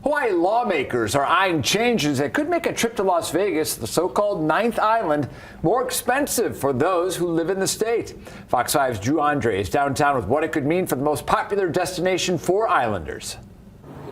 Hawaii lawmakers are eyeing changes that could make a trip to Las Vegas, the so-called ninth island, more expensive for those who live in the state. Fox 5's Drew Andre is downtown with what it could mean for the most popular destination for islanders.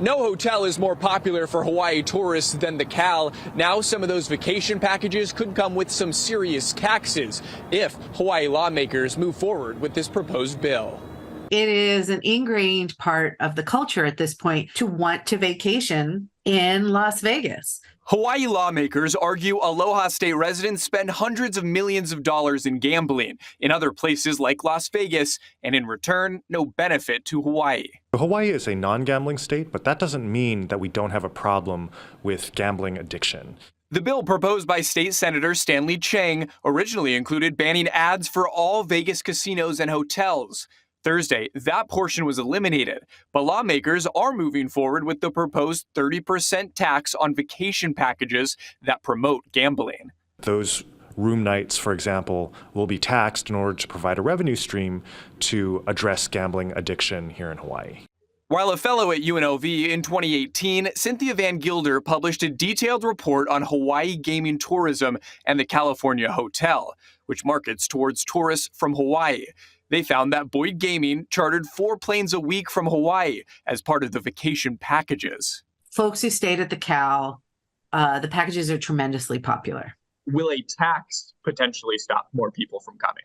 No hotel is more popular for Hawaii tourists than the Cal. Now some of those vacation packages could come with some serious taxes if Hawaii lawmakers move forward with this proposed bill. It is an ingrained part of the culture at this point to want to vacation in Las Vegas. Hawaii lawmakers argue Aloha State residents spend hundreds of millions of dollars in gambling in other places like Las Vegas, and in return, no benefit to Hawaii. Hawaii is a non-gambling state, but that doesn't mean that we don't have a problem with gambling addiction. The bill proposed by State Senator Stanley Chang originally included banning ads for all Vegas casinos and hotels. Thursday, that portion was eliminated, but lawmakers are moving forward with the proposed 30% tax on vacation packages that promote gambling. Those room nights, for example, will be taxed in order to provide a revenue stream to address gambling addiction here in Hawaii. While a fellow at UNLV in 2018, Cynthia Van Gilder published a detailed report on Hawaii gaming tourism and the California Hotel, which markets towards tourists from Hawaii. They found that Boyd Gaming chartered 4 planes a week from Hawaii as part of the vacation packages. Folks who stayed at the Cal, the packages are tremendously popular. Will a tax potentially stop more people from coming?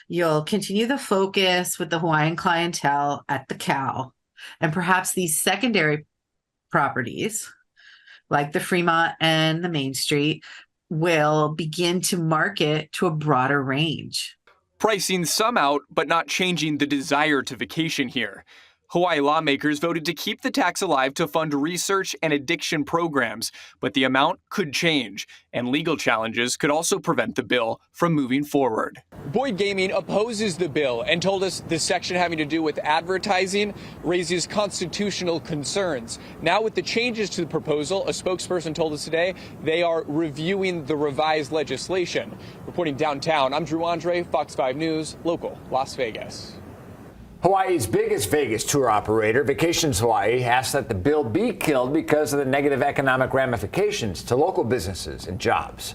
You'll continue the focus with the Hawaiian clientele at the Cal, and perhaps these secondary properties, like the Fremont and the Main Street, will begin to market to a broader range. Pricing some out, but not changing the desire to vacation here. Hawaii lawmakers voted to keep the tax alive to fund research and addiction programs, but the amount could change, and legal challenges could also prevent the bill from moving forward. Boyd Gaming opposes the bill and told us the section having to do with advertising raises constitutional concerns. Now with the changes to the proposal, a spokesperson told us today they are reviewing the revised legislation. Reporting downtown, I'm Drew Andre, Fox 5 News, local Las Vegas. Hawaii's biggest Vegas tour operator, Vacations Hawaii, asked that the bill be killed because of the negative economic ramifications to local businesses and jobs.